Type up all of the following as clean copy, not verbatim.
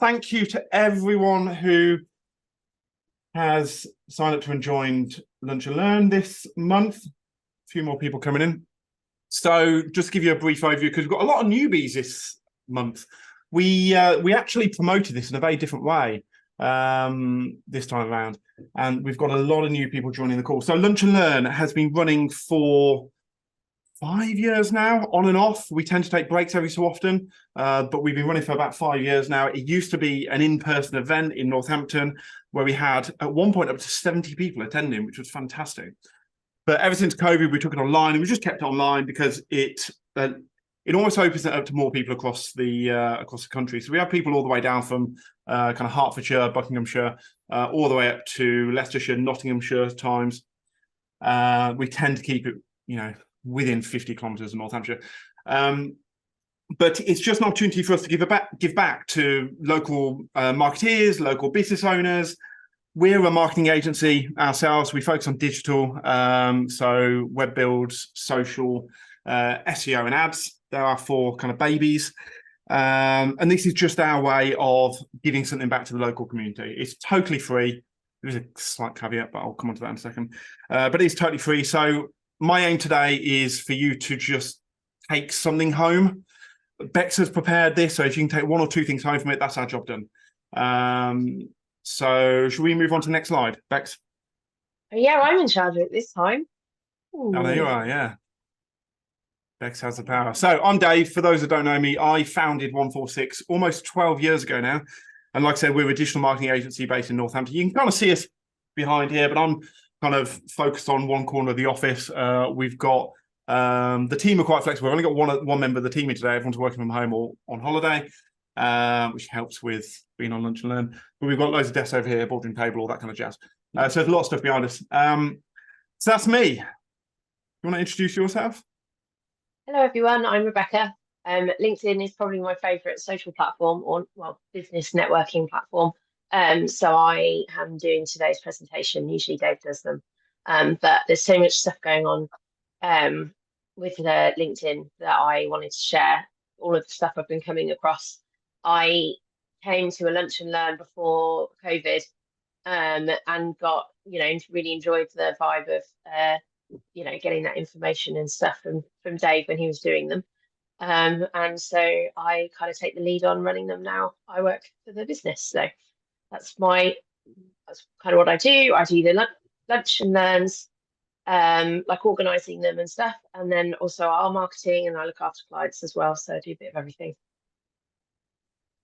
thank you to everyone who has signed up to and joined Lunch and Learn this month. A few more people coming in. So just to give you a brief overview, because we've got a lot of newbies this month. We actually promoted this in a very different way this time around, and we've got a lot of new people joining the call. So Lunch and Learn has been running for 5 years now, on and off. We tend to take breaks every so often, but we've been running for about 5 years now. It used to be an in-person event in Northampton where we had at one point up to 70 people attending, which was fantastic. But ever since COVID, we took it online, and we just kept it online because it almost opens it up to more people across the country. So we have people all the way down from kind of Hertfordshire, Buckinghamshire, all the way up to Leicestershire, Nottinghamshire at times. We tend to keep it, within 50 kilometres of Northamptonshire. But it's just an opportunity for us to give back to local marketeers, local business owners. We're a marketing agency ourselves. We focus on digital, so web builds, social, SEO and ads. There are 4 kind of babies. And this is just our way of giving something back to the local community. It's totally free. There is a slight caveat, but I'll come on to that in a second. But it's totally free. So my aim today is for you to just take something home. Bex has prepared this, so if you can take 1 or 2 things home from it, that's our job done. So should we move on to the next slide, Bex? Yeah, I'm in charge of it this time. Ooh. Oh, there you are, yeah. Bex has the power. So I'm Dave. For those that don't know me, I founded 146 almost 12 years ago now. And like I said, we're a digital marketing agency based in Northampton. You can kind of see us behind here, but I'm kind of focused on one corner of the office. We've got the team are quite flexible. We've only got one member of the team here today. Everyone's working from home or on holiday, which helps with being on Lunch and Learn. But we've got loads of desks over here, boardroom table, all that kind of jazz. So there's a lot of stuff behind us. So that's me. You want to introduce yourself? Hello, everyone. I'm Rebecca. LinkedIn is probably my favourite social platform, or business networking platform. So I am doing today's presentation. Usually Dave does them, but there's so much stuff going on with LinkedIn that I wanted to share. All of the stuff I've been coming across. I came to a Lunch and Learn before COVID, and got really enjoyed the vibe of getting that information and stuff from Dave when he was doing them. And so I kind of take the lead on running them now. I work for the business, so that's kind of what I do. I do the Lunch and Learns, like organising them and stuff, and then also our marketing, and I look after clients as well. So I do a bit of everything.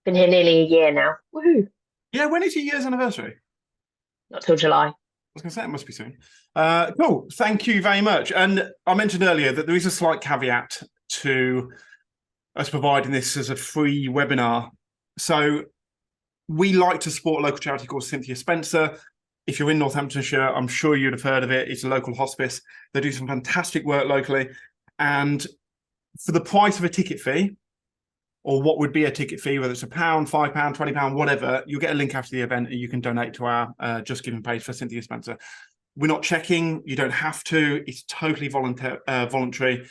Been here nearly a year now. Woohoo! Yeah, when is your year's anniversary? Not till July. I was going to say it must be soon. Cool. Thank you very much. And I mentioned earlier that there is a slight caveat to us providing this as a free webinar. So we like to support a local charity called Cynthia Spencer. If you're in Northamptonshire, I'm sure you'd have heard of it. It's a local hospice. They do some fantastic work locally. And for the price of a ticket fee, or what would be a ticket fee, whether it's £1, £5, £20, whatever, you'll get a link after the event and you can donate to our Just Giving page for Cynthia Spencer. We're not checking. You don't have to. It's totally voluntary.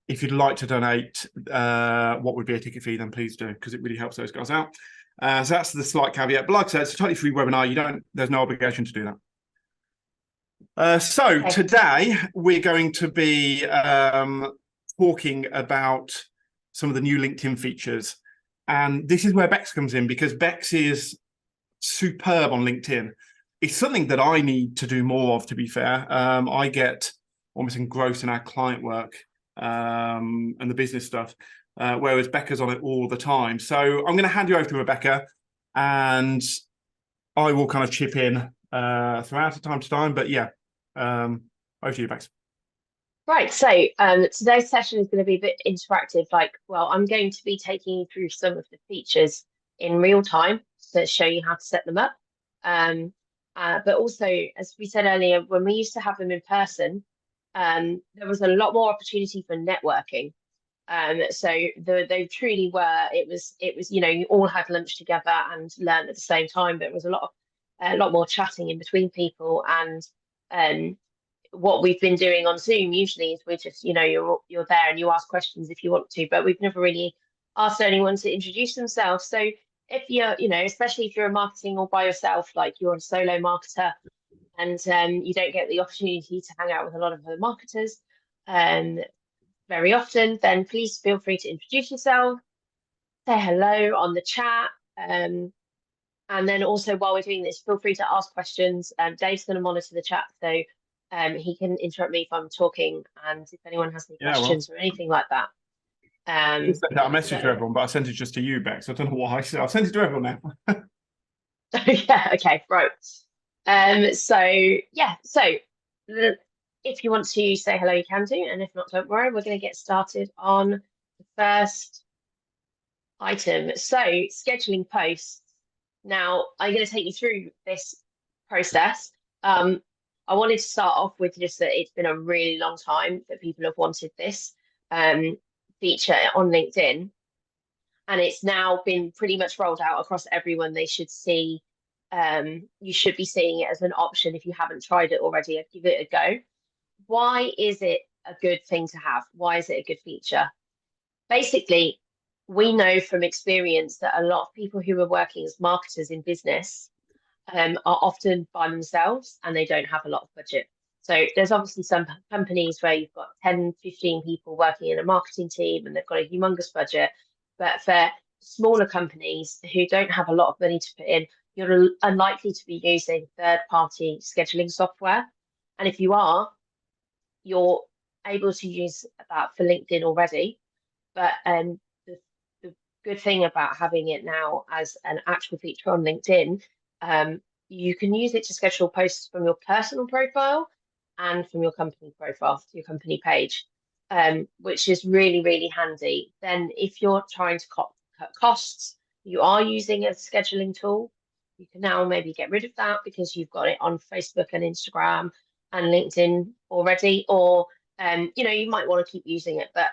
If you'd like to donate what would be a ticket fee, then please do, because it really helps those guys out. So that's the slight caveat. But like I said, it's a totally free webinar. There's no obligation to do that. So today we're going to be talking about some of the new LinkedIn features. And this is where Bex comes in, because Bex is superb on LinkedIn. It's something that I need to do more of, to be fair. I get almost engrossed in our client work and the business stuff, whereas Becca's on it all the time. So I'm going to hand you over to Rebecca, and I will kind of chip in throughout time to time. But yeah, over to you, Bex. Right, so today's session is going to be a bit interactive. I'm going to be taking you through some of the features in real time to show you how to set them up. But also, as we said earlier, when we used to have them in person, there was a lot more opportunity for networking. So they truly were. It was you all had lunch together and learned at the same time. But it was a lot more chatting in between people, and what we've been doing on Zoom usually is we're just, you're there and you ask questions if you want to, but we've never really asked anyone to introduce themselves. So if you're, especially if you're marketing all by yourself, like you're a solo marketer, and you don't get the opportunity to hang out with a lot of other marketers very often, then please feel free to introduce yourself, say hello on the chat. And then also while we're doing this, feel free to ask questions. Dave's going to monitor the chat, so he can interrupt me if I'm talking, and if anyone has any questions or anything like that. I sent out a message to everyone, but I sent it just to you, Bex. I don't know why. I've sent it to everyone now. Yeah, okay, right. So if you want to say hello, you can do, and if not, don't worry. We're going to get started on the first item. So scheduling posts. Now, I'm going to take you through this process. I wanted to start off with just that it's been a really long time that people have wanted this feature on LinkedIn, and it's now been pretty much rolled out across everyone. They should see, you should be seeing it as an option if you haven't tried it already. I'd give it a go. Why is it a good thing to have? Why is it a good feature? Basically, we know from experience that a lot of people who are working as marketers in business are often by themselves and they don't have a lot of budget. So there's obviously some companies where you've got 10, 15 people working in a marketing team and they've got a humongous budget. But for smaller companies who don't have a lot of money to put in, you're unlikely to be using third-party scheduling software. And if you are, you're able to use that for LinkedIn already. But the good thing about having it now as an actual feature on LinkedIn, you can use it to schedule posts from your personal profile and from your company profile, your company page, which is really, really handy. Then if you're trying to cut costs, you are using a scheduling tool, you can now maybe get rid of that because you've got it on Facebook and Instagram and LinkedIn already, or you might want to keep using it. But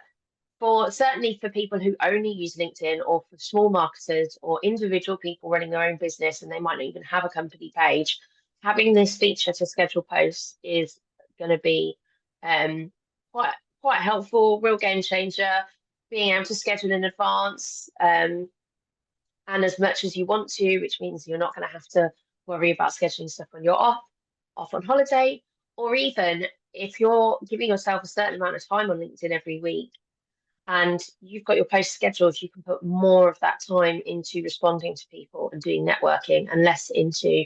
certainly for people who only use LinkedIn, or for small marketers or individual people running their own business and they might not even have a company page, having this feature to schedule posts is going to be quite helpful, real game changer. Being able to schedule in advance and as much as you want to, which means you're not going to have to worry about scheduling stuff when you're off on holiday, or even if you're giving yourself a certain amount of time on LinkedIn every week and you've got your post scheduled, you can put more of that time into responding to people and doing networking and less into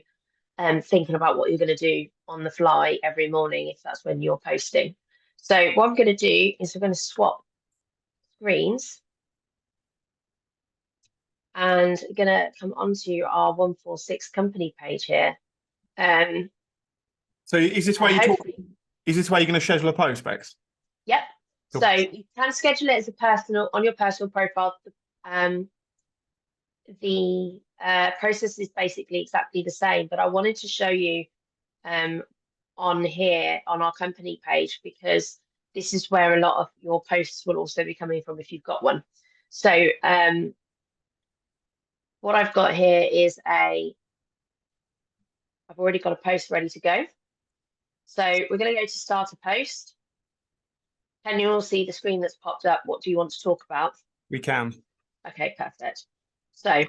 thinking about what you're going to do on the fly every morning if that's when you're posting. So what I'm going to do is we're going to swap screens and going to come onto our 146 company page here. So is this where you're going to schedule a post, Bex? Yep. Cool. So you can schedule it as a personal on your personal profile. The process is basically exactly the same, but I wanted to show you on here on our company page because this is where a lot of your posts will also be coming from if you've got one. So what I've got here is I've already got a post ready to go. So we're going to go to start a post. Can you all see the screen that's popped up? What do you want to talk about? We can. Okay, perfect. So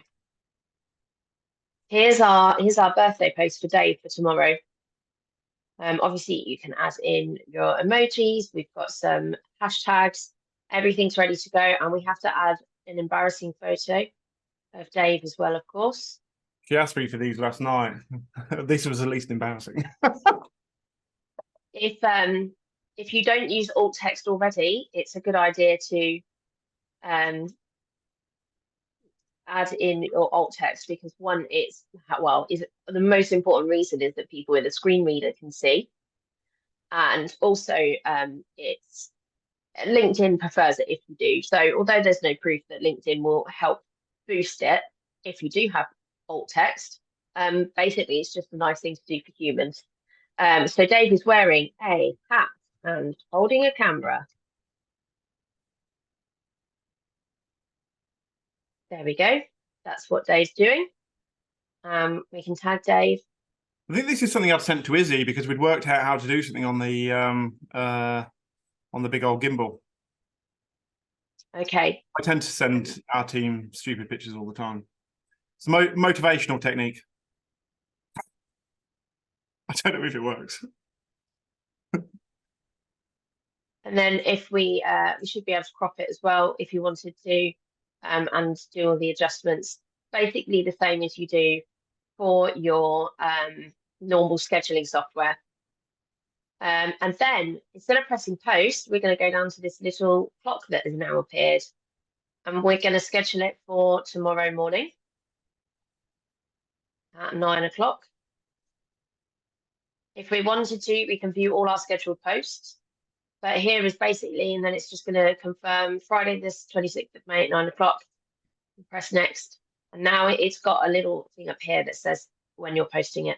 here's our birthday post for Dave for tomorrow. Obviously you can add in your emojis. We've got some hashtags. Everything's ready to go, and we have to add an embarrassing photo of Dave as well, of course. She asked me for these last night. This was the least embarrassing. If you don't use alt text already, it's a good idea to add in your alt text because one, is the most important reason is that people with a screen reader can see, and also it's LinkedIn prefers it if you do. So although there's no proof that LinkedIn will help boost it if you do have alt text, basically it's just a nice thing to do for humans. So Dave is wearing a hat and holding a camera. There we go. That's what Dave's doing. We can tag Dave. I think this is something I've sent to Izzy because we'd worked out how to do something on the big old gimbal. Okay. I tend to send our team stupid pictures all the time. It's a motivational technique. I don't know if it works. And then if we should be able to crop it as well if you wanted to, and do all the adjustments. Basically the same as you do for your normal scheduling software. And then instead of pressing post, we're going to go down to this little clock that has now appeared, and we're going to schedule it for tomorrow morning at 9 o'clock. If we wanted to, we can view all our scheduled posts. But here is basically, and then it's just going to confirm Friday, this 26th of May at 9 o'clock. Press next. And now it's got a little thing up here that says when you're posting it.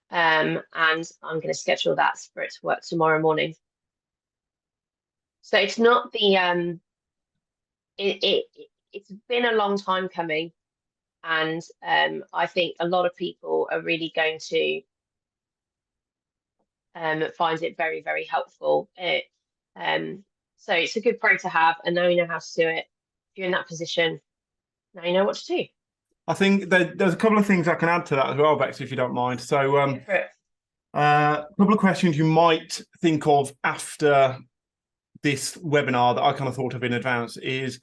And I'm going to schedule that for it to work tomorrow morning. So it's not the, it's been a long time coming. And I think a lot of people are really going to find it very, very helpful. So it's a good pro to have, and now you know how to do it. If you're in that position, now you know what to do. I think there's a couple of things I can add to that as well, Bex, if you don't mind. So a couple of questions you might think of after this webinar that I kind of thought of in advance is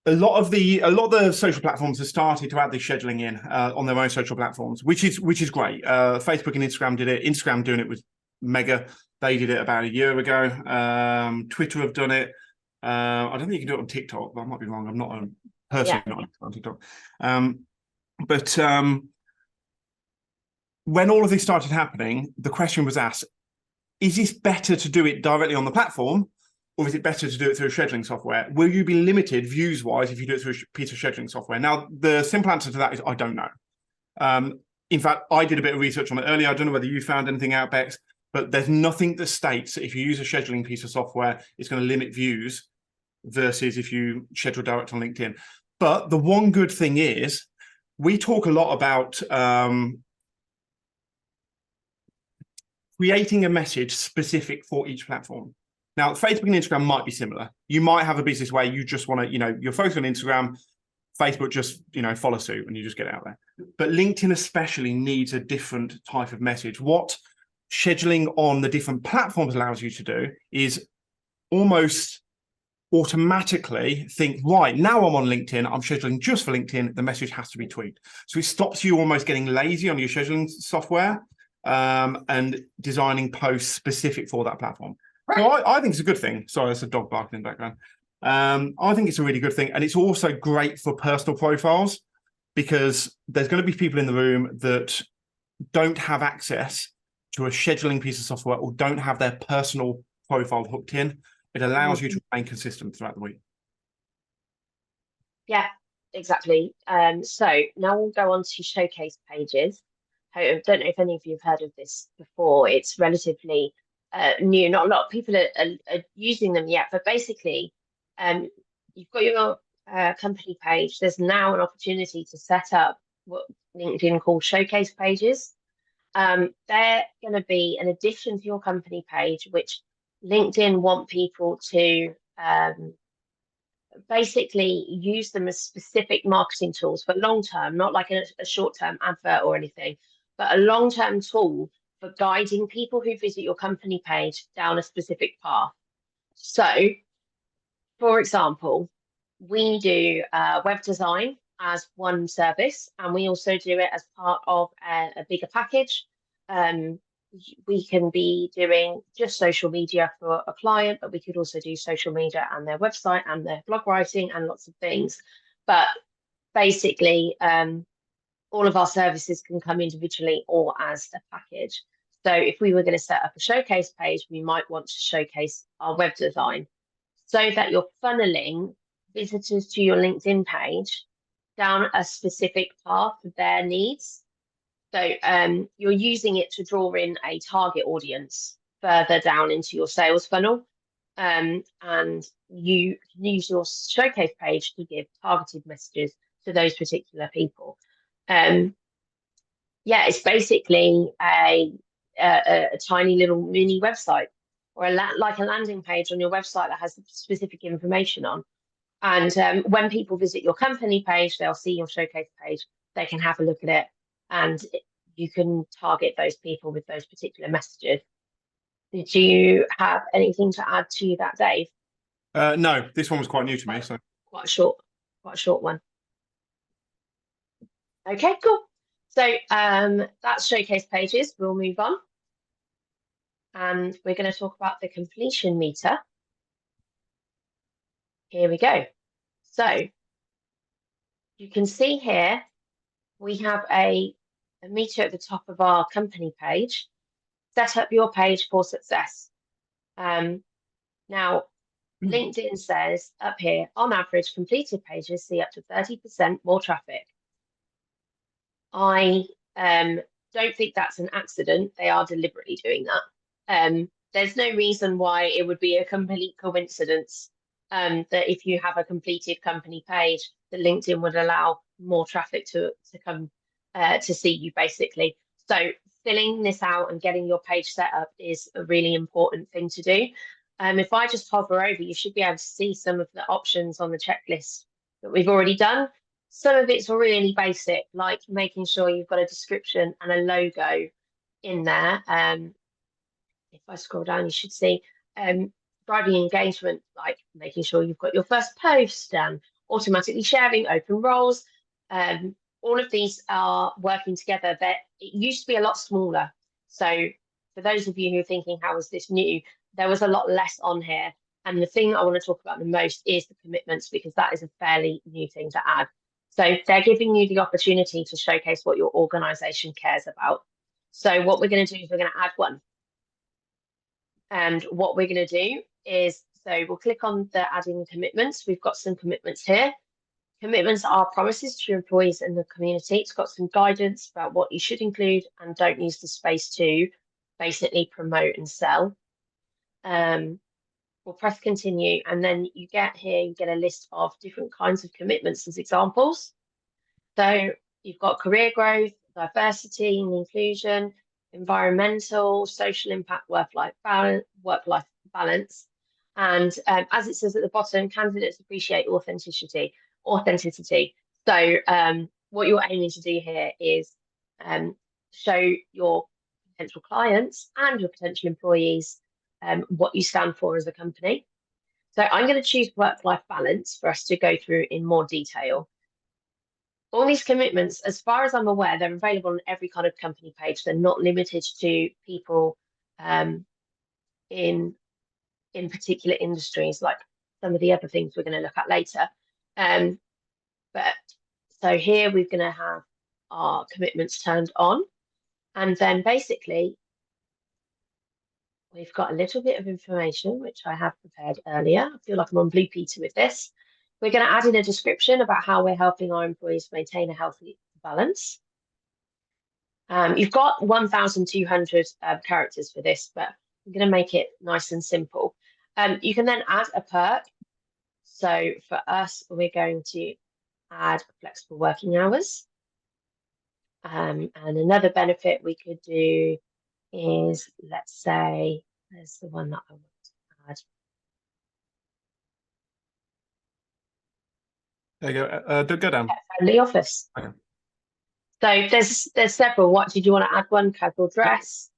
a lot of the social platforms have started to add this scheduling in on their own social platforms, which is great. Facebook and Instagram did it. Instagram doing it was mega. They did it about a year ago. Twitter have done it. I don't think you can do it on TikTok, but I might be wrong. I'm not personally not on TikTok. But when all of this started happening, the question was asked, is this better to do it directly on the platform, or is it better to do it through a scheduling software? Will you be limited views-wise if you do it through a piece of scheduling software? Now, the simple answer to that is I don't know. In fact, I did a bit of research on it earlier. I don't know whether you found anything out, Bex, but there's nothing that states that if you use a scheduling piece of software, it's going to limit views versus if you schedule direct on LinkedIn. But the one good thing is we talk a lot about creating a message specific for each platform. Now, Facebook and Instagram might be similar. You might have a business where you just want to, you're focused on Instagram, Facebook just, follow suit and you just get out there. But LinkedIn especially needs a different type of message. What scheduling on the different platforms allows you to do is almost automatically think, right, now I'm on LinkedIn, I'm scheduling just for LinkedIn, the message has to be tweaked. So it stops you almost getting lazy on your scheduling software and designing posts specific for that platform. So I think it's a good thing. Sorry, there's a dog barking in the background. I think it's a really good thing. And it's also great for personal profiles because there's going to be people in the room that don't have access to a scheduling piece of software or don't have their personal profile hooked in. It allows you to remain consistent throughout the week. Yeah, exactly. So now we'll go on to showcase pages. I don't know if any of you have heard of this before. It's relatively new. Not a lot of people are using them yet, but basically, you've got your company page. There's now an opportunity to set up what LinkedIn calls showcase pages. They're going to be an addition to your company page, which LinkedIn want people to basically use them as specific marketing tools for long term, not like a short term advert or anything, but a long term tool for guiding people who visit your company page down a specific path. So, for example, we do web design as one service, and we also do it as part of a bigger package. We can be doing just social media for a client, but we could also do social media and their website and their blog writing and lots of things. But basically, all of our services can come individually or as a package. So if we were going to set up a showcase page, we might want to showcase our web design so that you're funneling visitors to your LinkedIn page down a specific path of their needs. So you're using it to draw in a target audience further down into your sales funnel. And you can use your showcase page to give targeted messages to those particular people. Yeah, it's basically a tiny little mini website or like a landing page on your website that has specific information on. And when people visit your company page, they'll see your showcase page. They can have a look at it, and you can target those people with those particular messages. Did you have anything to add to that, Dave? No, this one was quite new to me. So Quite a short one. Okay, cool. So that's showcase pages. We'll move on. And we're going to talk about the completion meter. Here we go. So you can see here, we have a meter at the top of our company page. Set up your page for success. Now, LinkedIn says up here, on average, completed pages see up to 30% more traffic. I don't think that's an accident. They are deliberately doing that. There's no reason why it would be a complete coincidence that if you have a completed company page, that LinkedIn would allow more traffic to come to see you, basically. So filling this out and getting your page set up is a really important thing to do. If I just hover over, you should be able to see some of the options on the checklist that we've already done. Some of it's really basic, like making sure you've got a description and a logo in there. If I scroll down, you should see driving engagement, like making sure you've got your first post and automatically sharing open roles. All of these are working together. It used to be a lot smaller. So for those of you who are thinking, how is this new? There was a lot less on here. And the thing I want to talk about the most is the commitments, because that is a fairly new thing to add. So they're giving you the opportunity to showcase what your organization cares about. So what we're going to do is we're going to add one. And what we're going to do is, so we'll click on the adding commitments. We've got some commitments here. Commitments are promises to your employees and the community. It's got some guidance about what you should include and don't use the space to basically promote and sell. We'll press continue, and then you get a list of different kinds of commitments as examples. So you've got career growth, diversity and inclusion, environmental, social impact, work-life balance. And as it says at the bottom, candidates appreciate authenticity. So what you're aiming to do here is show your potential clients and your potential employees what you stand for as a company. So I'm going to choose work-life balance for us to go through in more detail. All these commitments, as far as I'm aware, they're available on every kind of company page. They're not limited to people in particular industries, like some of the other things we're going to look at later. But so here we're going to have our commitments turned on, and then basically we've got a little bit of information which I have prepared earlier. I feel like I'm on Blue Peter with this. We're going to add in a description about how we're helping our employees maintain a healthy balance. You've got 1,200 characters for this, but I'm going to make it nice and simple. You can then add a perk. So for us, we're going to add flexible working hours. And another benefit we could do is, let's say, there's the one that I want to add. there you go. Go down. Friendly office. Okay. So there's several. What did you want to add? One casual dress.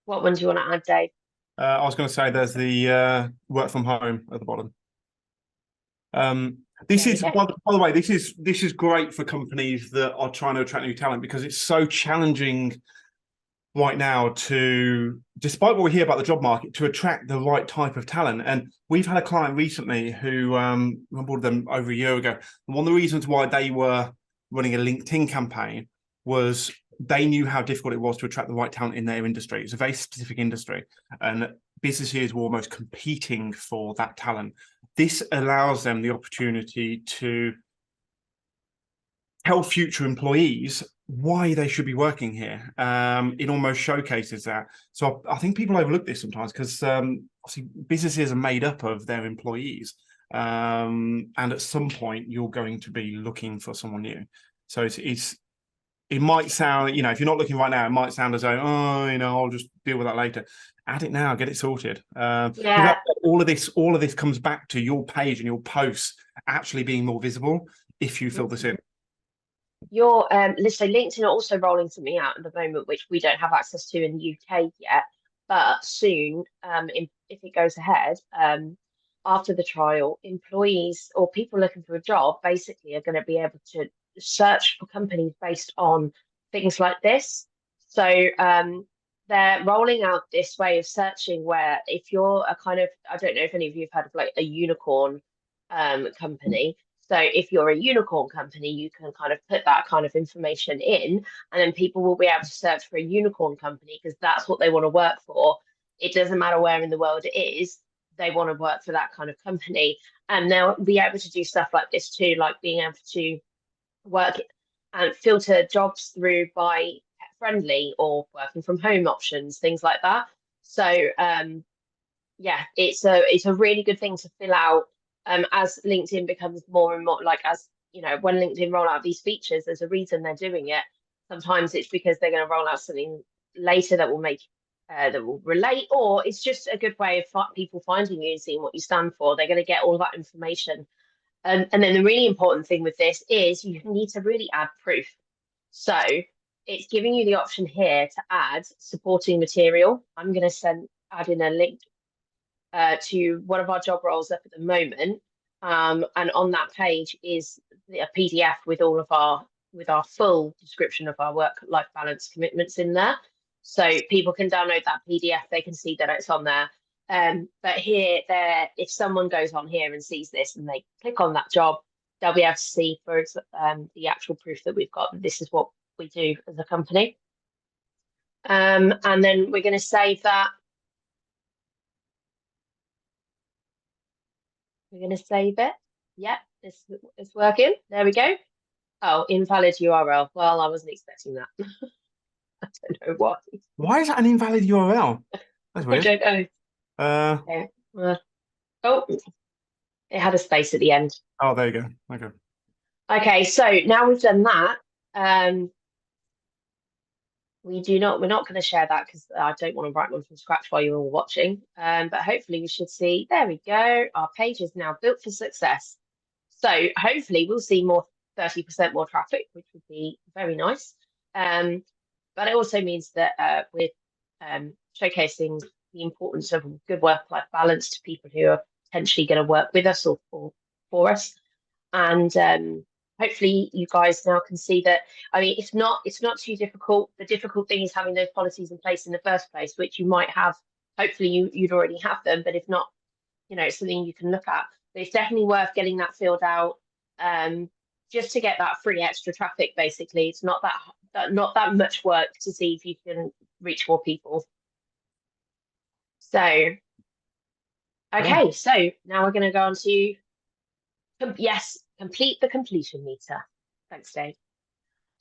What one do you want to add, Dave? I was going to say there's the work from home at the bottom. This is, by the way, this is great for companies that are trying to attract new talent, because it's so challenging right now to, despite what we hear about the job market, to attract the right type of talent. And we've had a client recently who onboarded them over a year ago. And one of the reasons why they were running a LinkedIn campaign was they knew how difficult it was to attract the right talent in their industry. It's a very specific industry, and businesses were almost competing for that talent. This allows them the opportunity to tell future employees why they should be working here. It almost showcases that. So I think people overlook this sometimes, because obviously businesses are made up of their employees. And at some point, you're going to be looking for someone new. So it's it might sound, if you're not looking right now, it might sound as though, I'll just deal with that later. Add it now, get it sorted. Yeah. All of this comes back to your page and your posts actually being more visible if you fill this in. Your so LinkedIn are also rolling something out at the moment, which we don't have access to in the UK yet, but soon, if it goes ahead, after the trial, employees or people looking for a job basically are going to be able to search for companies based on things like this. So they're rolling out this way of searching where if you're a kind of, I don't know if any of you have heard of like a unicorn company. So if you're a unicorn company, you can kind of put that kind of information in, and then people will be able to search for a unicorn company because that's what they want to work for. It doesn't matter where in the world it is, they want to work for that kind of company. And they'll be able to do stuff like this too, like being able to work and filter jobs through by pet friendly or working from home options, things like that. So yeah, it's a really good thing to fill out as LinkedIn becomes more and more like, as when LinkedIn roll out these features, there's a reason they're doing it. Sometimes it's because they're going to roll out something later that will make that will relate, or it's just a good way of people finding you and seeing what you stand for. They're going to get all of that information. And then the really important thing with this is you need to really add proof. So it's giving you the option here to add supporting material. I'm going to add in a link to one of our job roles up at the moment. And on that page is a PDF with all of our full description of our work-life balance commitments in there. So people can download that PDF, they can see that it's on there. But if someone goes on here and sees this and they click on that job, they'll be able to see for the actual proof that we've got. This is what we do as a company. And then we're going to save that. We're going to save it. Yep, it's working. There we go. Oh, invalid URL. Well, I wasn't expecting that. I don't know why. Why is that an invalid URL? That's weird. I don't know. Okay. Oh, it had a space at the end. Oh, there you go. Okay. Okay, so now we've done that. We're not going to share that because I don't want to write one from scratch while you're all watching. But hopefully we should see, there we go. Our page is now built for success. So hopefully we'll see 30% more traffic, which would be very nice. But it also means that we're showcasing the importance of good work-life balance to people who are potentially going to work with us or for us. And hopefully you guys now can see that. I mean, it's not too difficult. The difficult thing is having those policies in place in the first place, which you might have. Hopefully you'd already have them, but if not, it's something you can look at. But it's definitely worth getting that filled out just to get that free extra traffic. Basically, it's not that much work to see if you can reach more people. So, okay, so now we're going to go on to complete the completion meter. Thanks, Dave.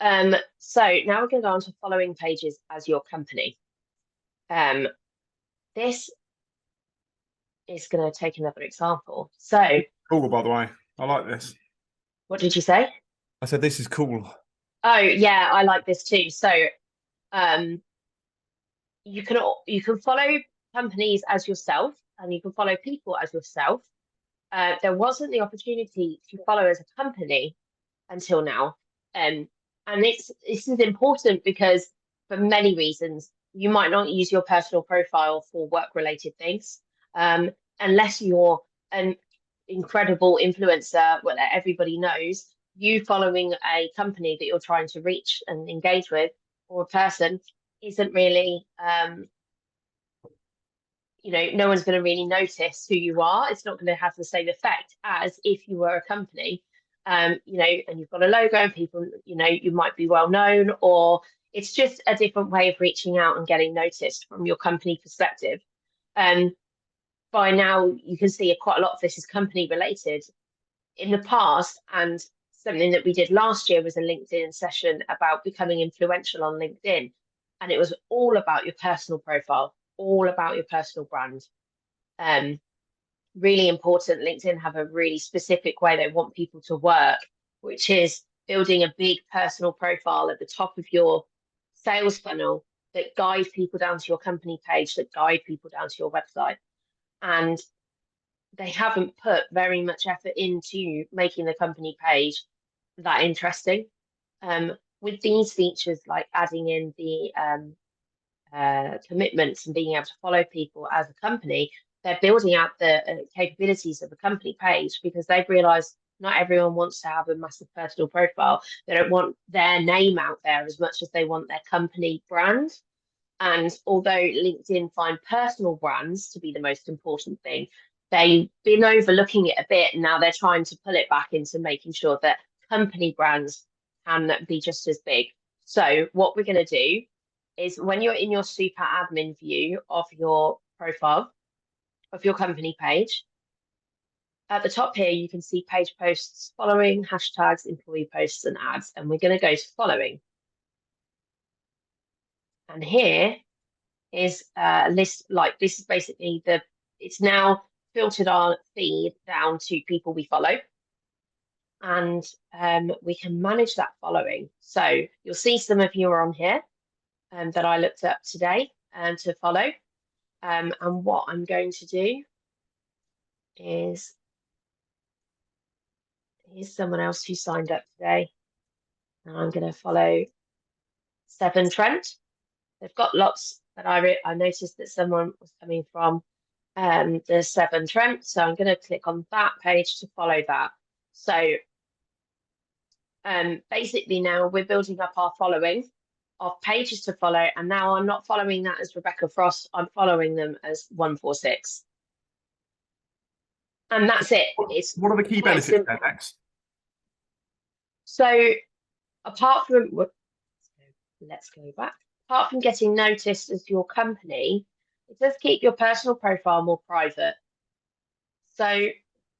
So now we're going to go on to following pages as your company. This is going to take another example. So cool, by the way. I like this. What did you say? I said this is cool. Oh yeah, I like this too. So you can follow companies as yourself, and you can follow people as yourself. There wasn't the opportunity to follow as a company until now. And this is important because for many reasons, you might not use your personal profile for work-related things unless you're an incredible influencer that everybody knows. You following a company that you're trying to reach and engage with, or a person, isn't really no one's going to really notice who you are. It's not going to have the same effect as if you were a company, and you've got a logo and people, you might be well known, or it's just a different way of reaching out and getting noticed from your company perspective. By now, you can see quite a lot of this is company related. In the past, and something that we did last year was a LinkedIn session about becoming influential on LinkedIn. And it was all about your personal profile, all about your personal brand. Really important. LinkedIn have a really specific way they want people to work, which is building a big personal profile at the top of your sales funnel that guide people down to your company page, that guide people down to your website. And they haven't put very much effort into making the company page that interesting. With these features, like adding in the commitments and being able to follow people as a company, they're building out the capabilities of the company page, because they've realized not everyone wants to have a massive personal profile. They don't want their name out there as much as they want their company brand. And although LinkedIn find personal brands to be the most important thing, they've been overlooking it a bit. And now they're trying to pull it back into making sure that company brands can be just as big. So what we're going to do is, when you're in your super admin view of your profile, of your company page, at the top here, you can see page posts, following, hashtags, employee posts, and ads. And we're going to go to following. And here is a list, like this is basically it's now filtered our feed down to people we follow. And we can manage that following. So you'll see some of you are on here that I looked up today to follow. And what I'm going to do is, here's someone else who signed up today. And I'm going to follow Severn Trent. They've got lots, but I noticed that someone was coming from the Severn Trent. So I'm going to click on that page to follow that. So basically now we're building up our following of pages to follow. And now I'm not following that as Rebecca Frost. I'm following them as 146. And that's it. What are the key benefits there, Dex? So apart from, let's go back. Apart from getting noticed as your company, it does keep your personal profile more private. So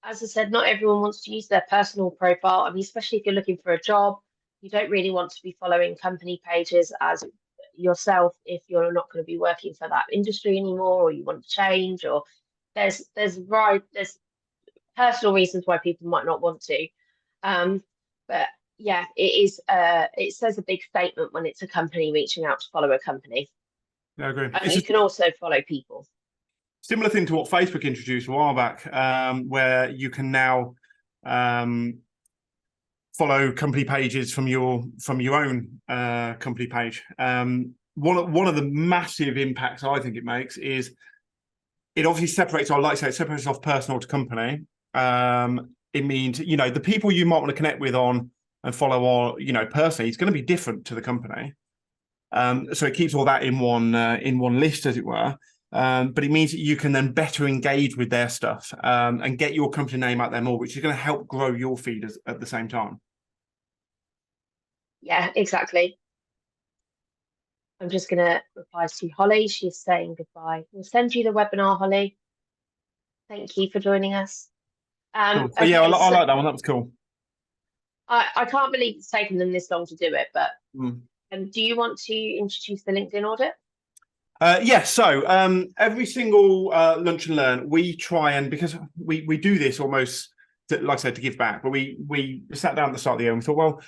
as I said, not everyone wants to use their personal profile. I mean, especially if you're looking for a job, you don't really want to be following company pages as yourself if you're not going to be working for that industry anymore, or you want to change, or there's personal reasons why people might not want to. But yeah, it says a big statement when it's a company reaching out to follow a company. I agree. And you can also follow people. Similar thing to what Facebook introduced a while back, where you can now follow company pages from your own company page. One of the massive impacts I think it makes is it obviously separates, or like I say, it separates off personal to company. It means, you know, the people you might want to connect with on and follow, or, you know, personally, it's going to be different to the company. So it keeps all that in one list, as it were. But it means that you can then better engage with their stuff and get your company name out there more, which is going to help grow your feed at the same time. Yeah, exactly. I'm just going to reply to Holly. She's saying goodbye. We'll send you the webinar, Holly. Thank you for joining us. Cool. Okay, yeah, I like that one. That was cool. I can't believe it's taken them this long to do it, but do you want to introduce the LinkedIn audit? Yes. So every single Lunch and Learn, we try, and because we do this almost, like I said, to give back, but we sat down at the start of the year and we thought, well,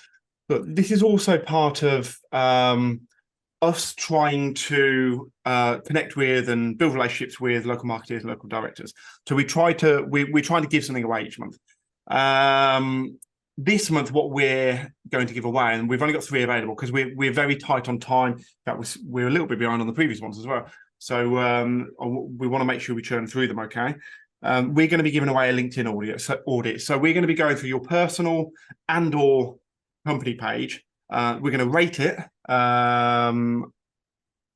look, this is also part of us trying to connect with and build relationships with local marketers and local directors. So we're trying to give something away each month. This month, what we're going to give away, and we've only got 3 available because we're very tight on time. We're a little bit behind on the previous ones as well. So we want to make sure we churn through them. Okay. We're going to be giving away a LinkedIn audit. So we're going to be going through your personal and/or company page. We're going to rate it.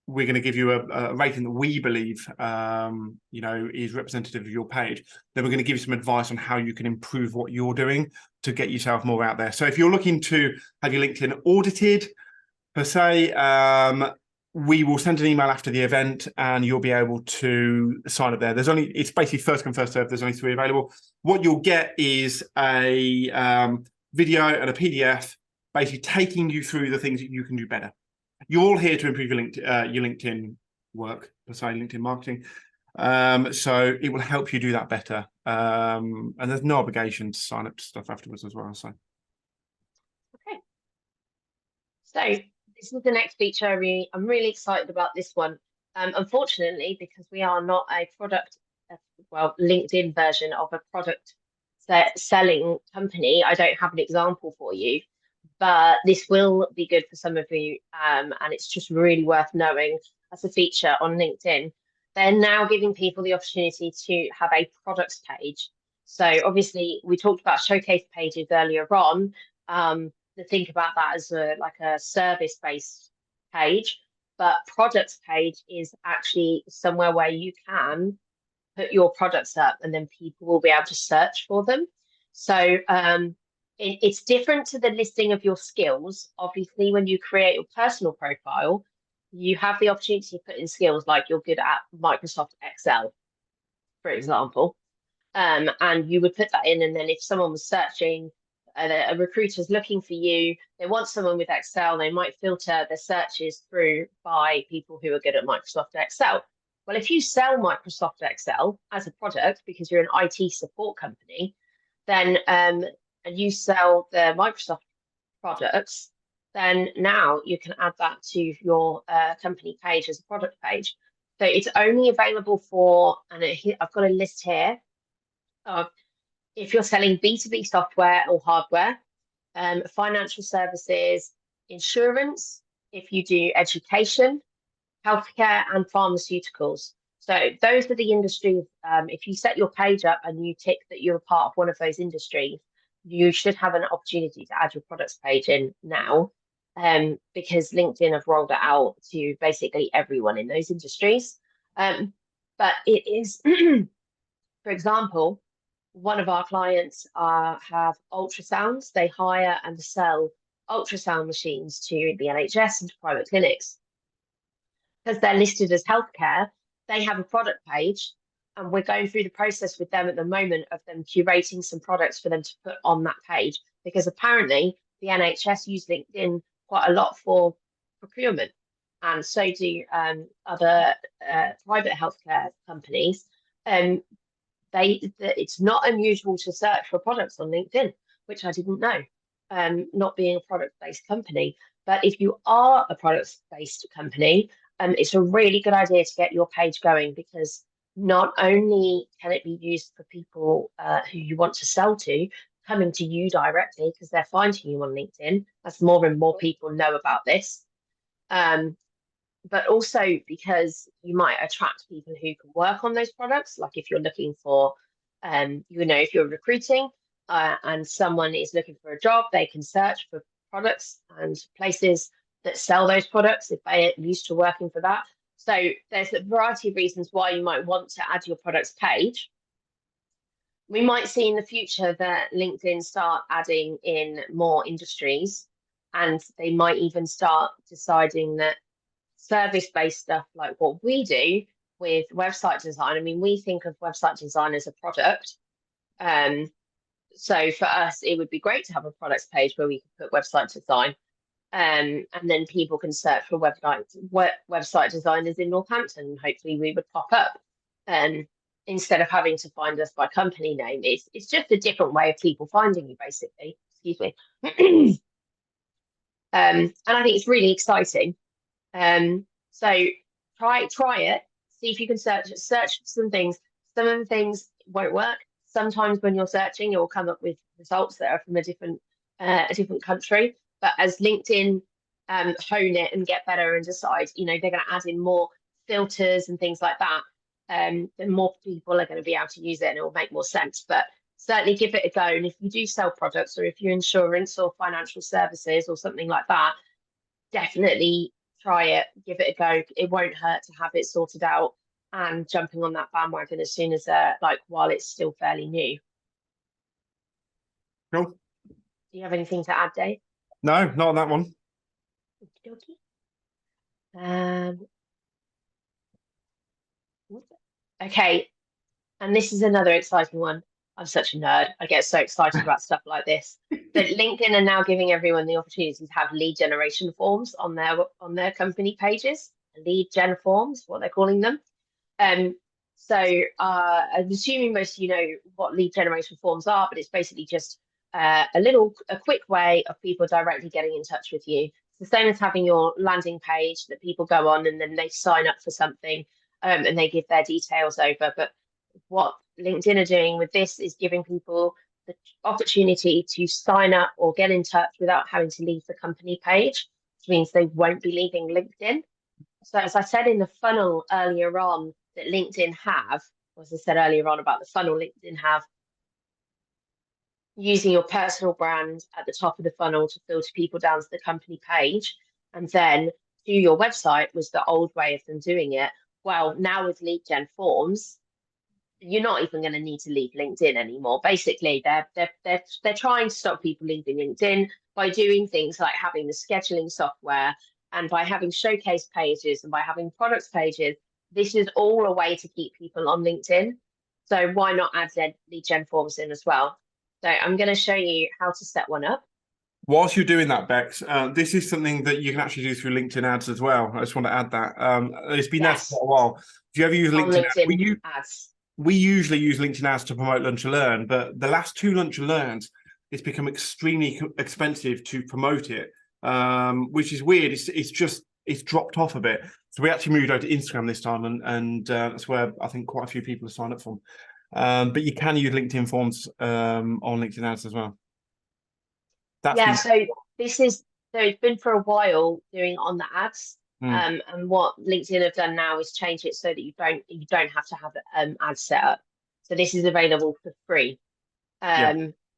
We're going to give you a rating that we believe, you know, is representative of your page. Then we're going to give you some advice on how you can improve what you're doing to get yourself more out there. So if you're looking to have your LinkedIn audited, per se, we will send an email after the event and you'll be able to sign up there. It's basically first come, first served. There's only 3 available. What you'll get is a video and a PDF basically taking you through the things that you can do better. You're all here to improve your LinkedIn work, per se, LinkedIn marketing. So it will help you do that better. And there's no obligation to sign up to stuff afterwards as well. So, okay, So this is the next feature. I'm really excited about this one. Unfortunately, because we are not a product, well, LinkedIn version of a product selling company, I don't have an example for you, but this will be good for some of you. And it's just really worth knowing as a feature on LinkedIn. They're now giving people the opportunity to have a products page. So obviously we talked about showcase pages earlier on. To think about that as like a service-based page, but products page is actually somewhere where you can put your products up and then people will be able to search for them. So it's different to the listing of your skills. Obviously, when you create your personal profile, you have the opportunity to put in skills like you're good at Microsoft Excel, for example. And you would put that in, and then if someone was searching, a recruiter's looking for you, they want someone with Excel, they might filter their searches through by people who are good at Microsoft Excel. Well, if you sell Microsoft Excel as a product because you're an IT support company, then and you sell the Microsoft products, then now you can add that to your company page as a product page. So it's only available for, and I've got a list here of if you're selling B2B software or hardware, financial services, insurance, if you do education, healthcare, and pharmaceuticals. So those are the industries. If you set your page up and you tick that you're a part of one of those industries, you should have an opportunity to add your products page in now, because LinkedIn have rolled it out to basically everyone in those industries. But it is, for example, one of our clients have ultrasounds. They hire and sell ultrasound machines to the NHS and to private clinics. Because they're listed as healthcare, they have a product page, and we're going through the process with them at the moment of them curating some products for them to put on that page, because apparently the NHS use LinkedIn quite a lot for procurement, and so do other private healthcare companies. It's not unusual to search for products on LinkedIn, which I didn't know, not being a product-based company. But if you are a product-based company, it's a really good idea to get your page going, because not only can it be used for people who you want to sell to, coming to you directly because they're finding you on LinkedIn, as more and more people know about this. But also because you might attract people who can work on those products. Like if you're looking for, if you're recruiting and someone is looking for a job, they can search for products and places that sell those products if they are used to working for that. So there's a variety of reasons why you might want to add your products page. We might see in the future that LinkedIn start adding in more industries, and they might even start deciding that service-based stuff like what we do with website design. I mean, we think of website design as a product. So for us, it would be great to have a products page where we could put website design. And then people can search for website designers in Northampton, and hopefully we would pop up. Instead of having to find us by company name, it's just a different way of people finding you, basically. Excuse me. And I think it's really exciting. So try it, see if you can search some things. Some of the things won't work. Sometimes when you're searching, you'll come up with results that are from a different country. But as LinkedIn hone it and get better and decide, they're going to add in more filters and things like that, then more people are going to be able to use it and it will make more sense. But certainly give it a go. And if you do sell products, or if you're insurance or financial services or something like that, definitely try it, give it a go. It won't hurt to have it sorted out and jumping on that bandwagon as soon as while it's still fairly new. Cool. Do you have anything to add, Dave? No, not on that one. Okay, and this is another exciting one. I'm such a nerd. I get so excited about stuff like this. But LinkedIn are now giving everyone the opportunity to have lead generation forms on their company pages. Lead gen forms, what they're calling them. So I'm assuming most of you know what lead generation forms are, but it's basically just a quick way of people directly getting in touch with you. the same as having your landing page that people go on and then they sign up for something and they give their details over. But what LinkedIn are doing with this is giving people the opportunity to sign up or get in touch without having to leave the company page, which means they won't be leaving LinkedIn. So as I said in the funnel earlier on that LinkedIn have, as I said earlier on about the funnel LinkedIn have, using your personal brand at the top of the funnel to filter people down to the company page and then to your website was the old way of them doing it. Well, now with lead gen forms, you're not even going to need to leave LinkedIn anymore. Basically, they're trying to stop people leaving LinkedIn by doing things like having the scheduling software and by having showcase pages and by having products pages. This is all a way to keep people on LinkedIn. So why not add lead gen forms in as well? So I'm going to show you how to set one up. Whilst you're doing that, Bex, this is something that you can actually do through LinkedIn ads as well. I just want to add that. It's been there for a while. If you ever use LinkedIn ads, we usually use LinkedIn ads to promote Lunch and Learn, but the last 2 Lunch and Learns, it's become extremely expensive to promote it, which is weird. It's dropped off a bit. So we actually moved over to Instagram this time, and that's where I think quite a few people have signed up from. But you can use LinkedIn forms on LinkedIn ads as well. So it's been for a while doing on the ads. And what LinkedIn have done now is change it so that you don't have to have ads set up. So this is available for free,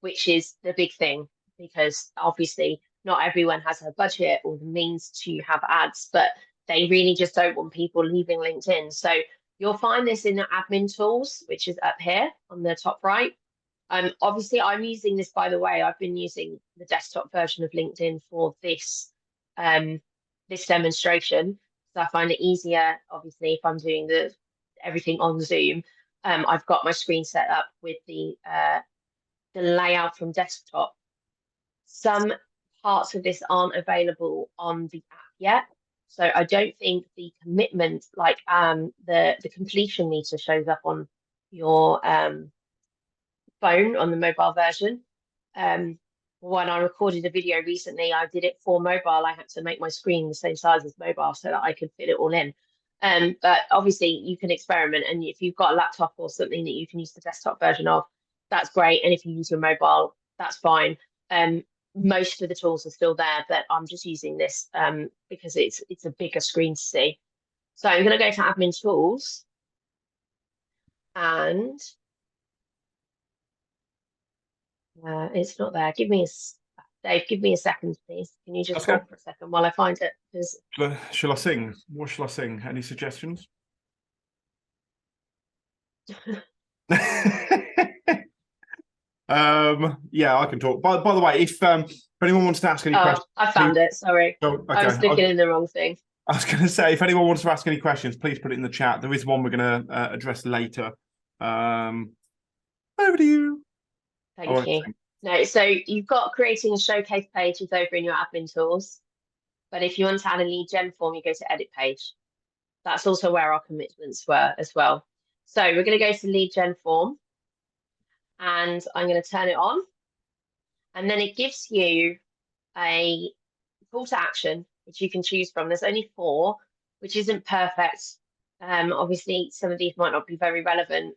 which is the big thing, because obviously not everyone has a budget or the means to have ads, but they really just don't want people leaving LinkedIn. So you'll find this in the admin tools, which is up here on the top right. Obviously, I'm using this, by the way. I've been using the desktop version of LinkedIn for this this demonstration. So I find it easier, obviously, if I'm doing everything on Zoom. I've got my screen set up with the layout from desktop. Some parts of this aren't available on the app yet. So I don't think the commitment, like the completion meter shows up on your phone on the mobile version. When I recorded a video recently, I did it for mobile. I had to make my screen the same size as mobile so that I could fit it all in. But obviously you can experiment, and if you've got a laptop or something that you can use the desktop version of, that's great. And if you use your mobile, that's fine. Most of the tools are still there, but I'm just using this because it's a bigger screen to see. So I'm going to go to admin tools, and it's not there. Dave, give me a second, please. Can you just talk for a second while I find it? Because shall I sing? What shall I sing? Any suggestions? Yeah, I can talk. By the way, if anyone wants to ask any questions, I found it. Sorry, okay. I was looking in the wrong thing. I was going to say, if anyone wants to ask any questions, please put it in the chat. There is one we're going to address later. Over to you. Thank you. No, so you've got creating a showcase page is over in your admin tools. But if you want to add a lead gen form, you go to edit page. That's also where our commitments were as well. So we're going to go to lead gen form, and I'm going to turn it on. And then it gives you a call to action, which you can choose from. There's only 4, which isn't perfect. Obviously, some of these might not be very relevant.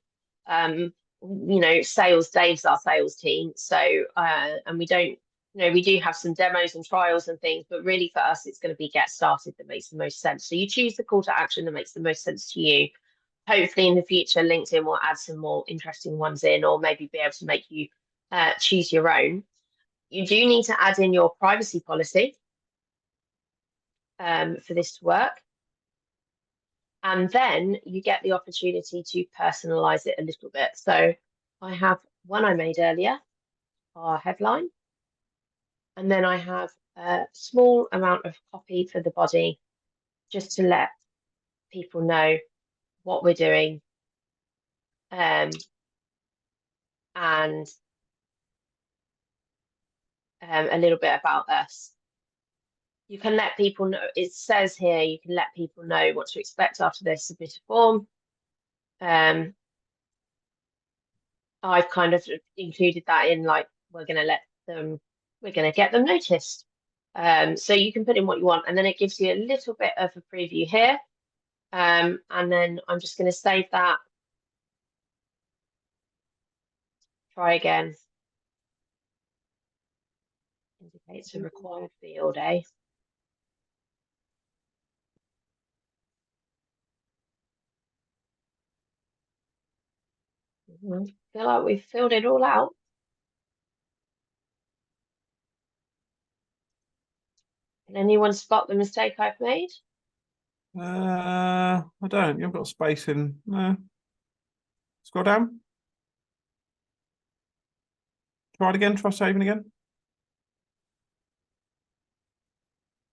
Dave's our sales team. So, and we don't, we do have some demos and trials and things, but really for us, it's going to be get started that makes the most sense. So you choose the call to action that makes the most sense to you. Hopefully in the future, LinkedIn will add some more interesting ones in, or maybe be able to make you choose your own. You do need to add in your privacy policy for this to work. And then you get the opportunity to personalize it a little bit. So I have one I made earlier, our headline. And then I have a small amount of copy for the body, just to let people know what we're doing. And a little bit about us. You can let people know, it says here, you can let people know what to expect after they submit a form. I've kind of included that in, like, we're going to get them noticed. So you can put in what you want, and then it gives you a little bit of a preview here. And then I'm just going to save that. Try again. Indicates a required field, eh? Feel like we've filled it all out. Can anyone spot the mistake I've made? I don't. You've got space in. No. Scroll down. Try it again. Try saving again.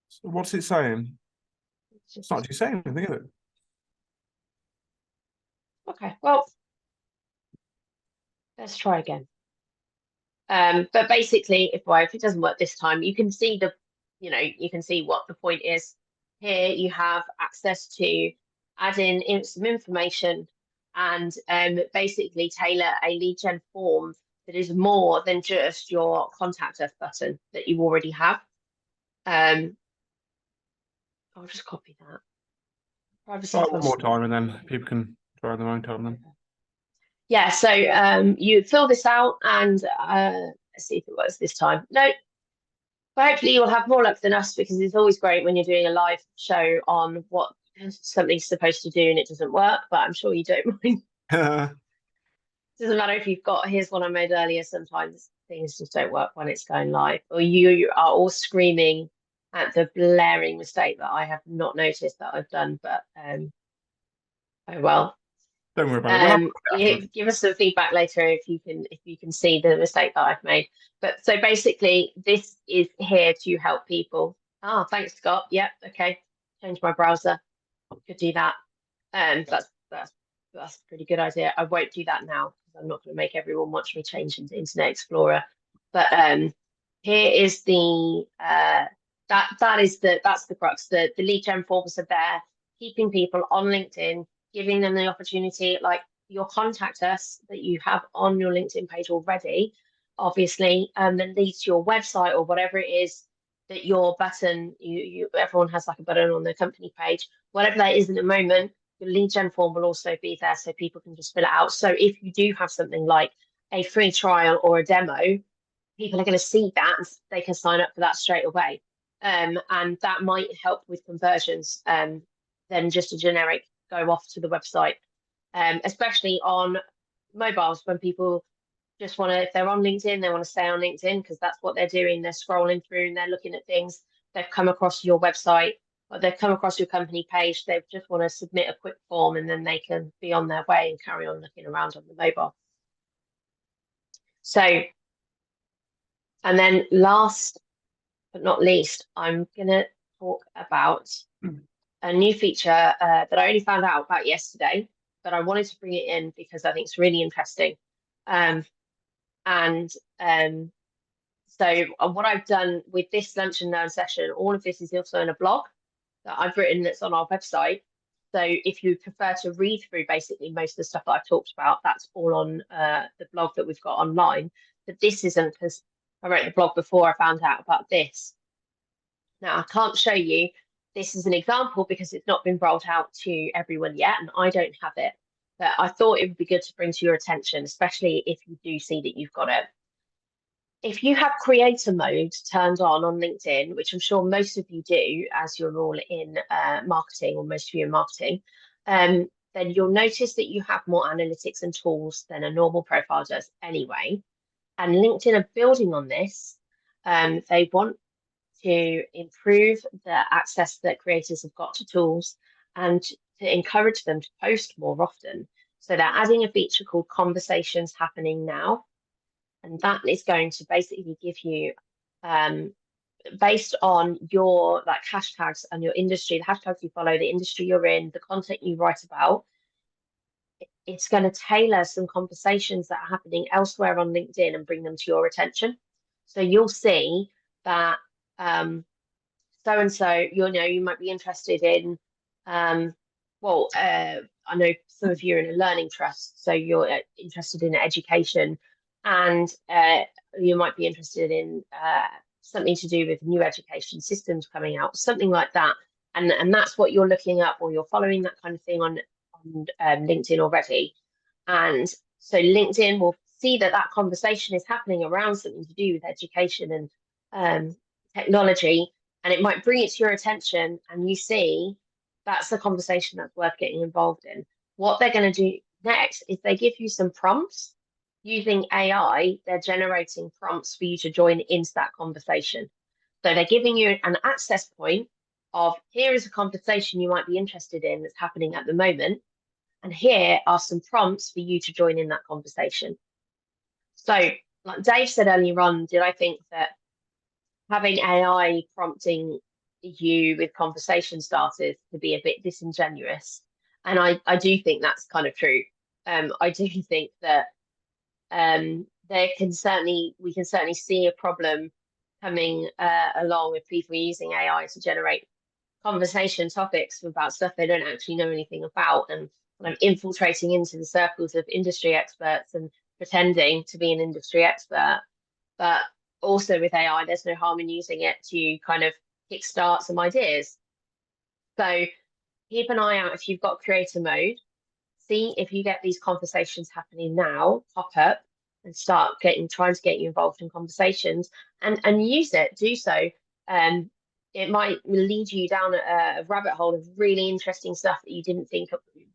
So what's it saying? It's not actually saying anything, is it? Okay, well, let's try again. But basically, if it doesn't work this time, you can see you can see what the point is. Here you have access to add in some information and basically tailor a lead gen form that is more than just your contact us button that you already have. I'll just copy that. Privacy Try it one more policy. time and then people can try their own time then. Yeah, so you fill this out and let's see if it works this time. No, but hopefully you'll have more luck than us, because it's always great when you're doing a live show on what something's supposed to do and it doesn't work, but I'm sure you don't mind. Doesn't matter if you've got, here's one I made earlier, sometimes things just don't work when it's going live, or you are all screaming at the blaring mistake that I have not noticed that I've done, but oh well. Don't worry about it. We'll have a look afterwards. Give us some feedback later if you can see the mistake that I've made. But so basically, this is here to help people. Ah, thanks, Scott. Yep, okay. Change my browser. Could do that. That's a pretty good idea. I won't do that now because I'm not going to make everyone watch me change into Internet Explorer. But here is the that's the crux. The lead gen forms are there, keeping people on LinkedIn, giving them the opportunity, like your contact us that you have on your LinkedIn page already, obviously, and then leads to your website or whatever it is that your button, everyone has like a button on their company page, whatever that is at the moment, the lead gen form will also be there so people can just fill it out. So if you do have something like a free trial or a demo, people are going to see that and they can sign up for that straight away. And that might help with conversions than just a generic go off to the website, especially on mobiles when people just want to, if they're on LinkedIn, they want to stay on LinkedIn because that's what they're doing. They're scrolling through and they're looking at things. They've come across your website or they've come across your company page. They just want to submit a quick form and then they can be on their way and carry on looking around on the mobile. So, and then last but not least, I'm going to talk about a new feature that I only found out about yesterday, but I wanted to bring it in because I think it's really interesting. So what I've done with this lunch and learn session, all of this is also in a blog that I've written that's on our website. So if you prefer to read through basically most of the stuff that I've talked about, that's all on the blog that we've got online. But this isn't, because I wrote the blog before I found out about this. Now, I can't show you this as an example because it's not been rolled out to everyone yet, and I don't have it. But I thought it would be good to bring to your attention, especially if you do see that you've got it. If you have creator mode turned on LinkedIn, which I'm sure most of you do as you're all in marketing, or most of you in marketing, then you'll notice that you have more analytics and tools than a normal profile does anyway. And LinkedIn are building on this. They want to improve the access that creators have got to tools and to encourage them to post more often. So they're adding a feature called Conversations Happening Now. And that is going to basically give you, based on your like hashtags and your industry, the hashtags you follow, the industry you're in, the content you write about, it's going to tailor some conversations that are happening elsewhere on LinkedIn and bring them to your attention. So you'll see that so-and-so, you might be interested in, I know some of you are in a learning trust, so you're interested in education, and you might be interested in something to do with new education systems coming out, something like that. And that's what you're looking up, or you're following that kind of thing on LinkedIn already. And so LinkedIn will see that that conversation is happening around something to do with education and technology, and it might bring it to your attention, and you see that's the conversation that's worth getting involved in. What they're going to do next is they give you some prompts. Using AI, they're generating prompts for you to join into that conversation. So they're giving you an access point of, here is a conversation you might be interested in that's happening at the moment, and here are some prompts for you to join in that conversation. So, like Dave said earlier on, did I think that having AI prompting you with conversation starters to be a bit disingenuous? And I do think that's kind of true. I do think that we can certainly see a problem coming along with people using AI to generate conversation topics about stuff they don't actually know anything about, and kind of infiltrating into the circles of industry experts and pretending to be an industry expert. But also with AI, there's no harm in using it to kind of kickstart some ideas. So keep an eye out if you've got creator mode. See if you get these conversations happening now pop up, and start trying to get you involved in conversations, and use it. Do so. It might lead you down a rabbit hole of really interesting stuff that you didn't think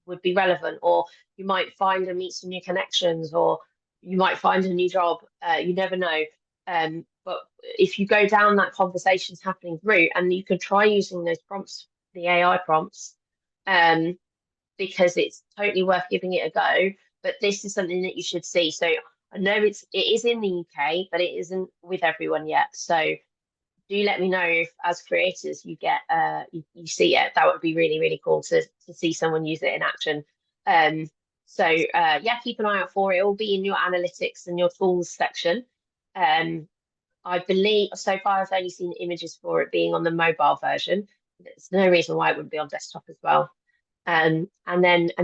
would be relevant, or you might find and meet some new connections, or you might find a new job. You never know. But if you go down that conversations happening route, and you can try using those prompts, the AI prompts, because it's totally worth giving it a go. But this is something that you should see. So I know it is in the UK, but it isn't with everyone yet. So do let me know if, as creators, you get you see it. That would be really, really cool to see someone use it in action. So yeah, keep an eye out for it. It will be in your analytics and your tools section. I believe so far I've only seen images for it being on the mobile version. There's no reason why it wouldn't be on desktop as well. And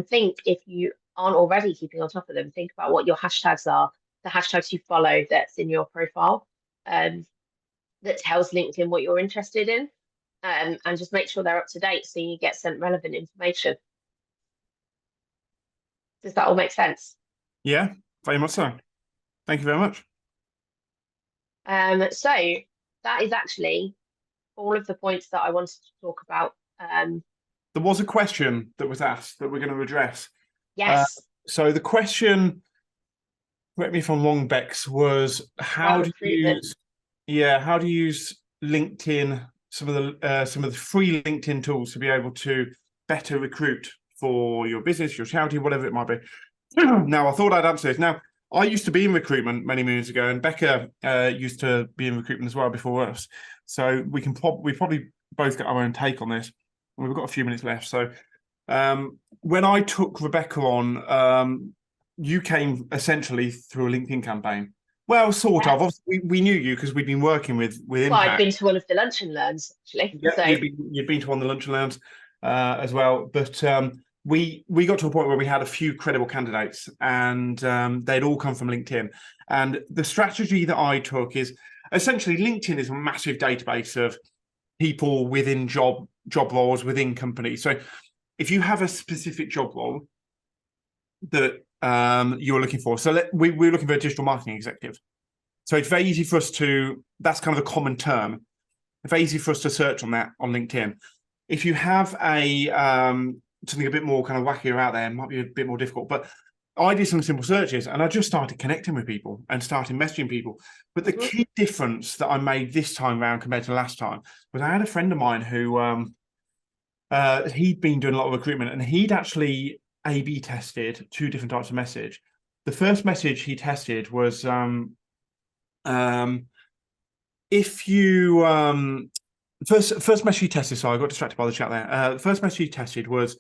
think, if you aren't already keeping on top of them, think about what your hashtags are, the hashtags you follow that's in your profile, that tells LinkedIn what you're interested in, and just make sure they're up to date so you get sent relevant information. Does that all make sense? Yeah, very much so. Thank you very much. So that is actually all of the points that I wanted to talk about. There was a question that was asked that we're going to address. Yes. So the question, correct me if I'm wrong, Bex, was how do you use LinkedIn, some of the free LinkedIn tools to be able to better recruit for your business, your charity, whatever it might be. Now, I thought I'd answer this. Now, I used to be in recruitment many moons ago, and Becca used to be in recruitment as well before us. So we probably both get our own take on this. We've got a few minutes left. So when I took Rebecca on, you came essentially through a LinkedIn campaign. Well, sort of. Obviously, we knew you because we'd been working with Impact. Well, I'd been to one of the lunch and learns, actually. Yeah, so. you'd been to one of the lunch and learns as well. But we got to a point where we had a few credible candidates, and they'd all come from LinkedIn. And the strategy that I took is essentially LinkedIn is a massive database of people within job roles within companies. So if you have a specific job role that you're looking for, so we're looking for a digital marketing executive. So it's very easy for us to, that's kind of a common term. It's very easy for us to search on that on LinkedIn. If you have a something a bit more kind of wackier out there, it might be a bit more difficult. But I did some simple searches, and I just started connecting with people and started messaging people. But the key difference that I made this time around compared to last time was I had a friend of mine who he'd been doing a lot of recruitment, and he'd actually A/B tested two different types of message. The first message he tested was if you first message he tested, sorry, I got distracted by the chat there. The first message he tested was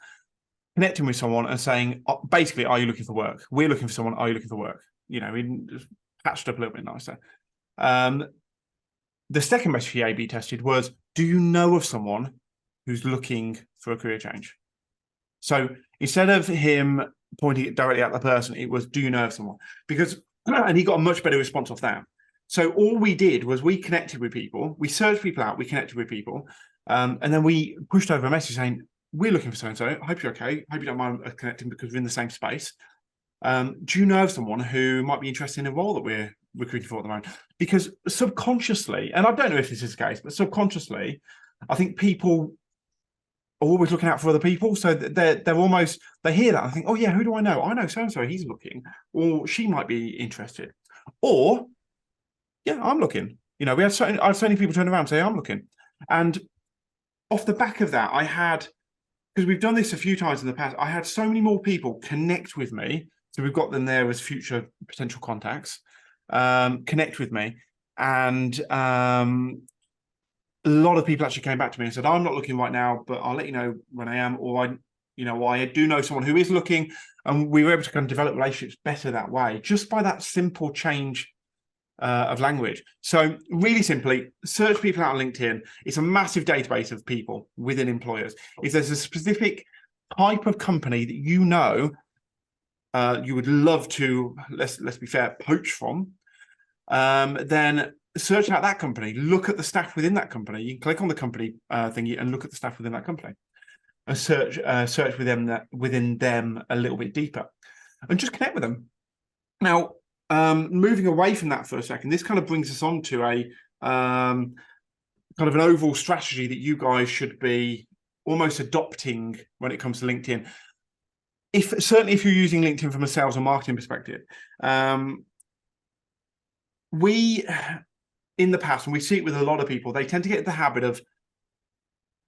connecting with someone and saying, basically, are you looking for work? We're looking for someone. Are you looking for work? You know, we just patched up a little bit nicer. The second message he A/B tested was, do you know of someone who's looking for a career change? So instead of him pointing it directly at the person, it was, do you know of someone? Because, and he got a much better response off that. So all we did was we connected with people, we searched people out, we connected with people, and then we pushed over a message saying, we're looking for so-and-so, hope you're okay, hope you don't mind connecting because we're in the same space. Do you know of someone who might be interested in a role that we're recruiting for at the moment? Because subconsciously, and I don't know if this is the case, but subconsciously, I think people are always looking out for other people. So they're almost, they hear that and think, oh yeah, who do I know? I know so-and-so, he's looking, or she might be interested. Or, yeah, I'm looking. You know, I had so many people turn around and say, I'm looking. And off the back of that, I had, because we've done this a few times in the past, I had so many more people connect with me. So we've got them there as future potential contacts, connect with me. And a lot of people actually came back to me and said, I'm not looking right now, but I'll let you know when I am, or I do know someone who is looking, and we were able to kind of develop relationships better that way, just by that simple change of language. So really simply, search people out on LinkedIn. It's a massive database of people within employers. If there's a specific type of company that you know you would love to, let's be fair, poach from, then search out that company, look at the staff within that company. You can click on the company thingy and look at the staff within that company and search within them a little bit deeper and just connect with them. Now, moving away from that for a second, this kind of brings us on to a kind of an overall strategy that you guys should be almost adopting when it comes to LinkedIn. Certainly if you're using LinkedIn from a sales and marketing perspective, we, in the past, and we see it with a lot of people, they tend to get the habit of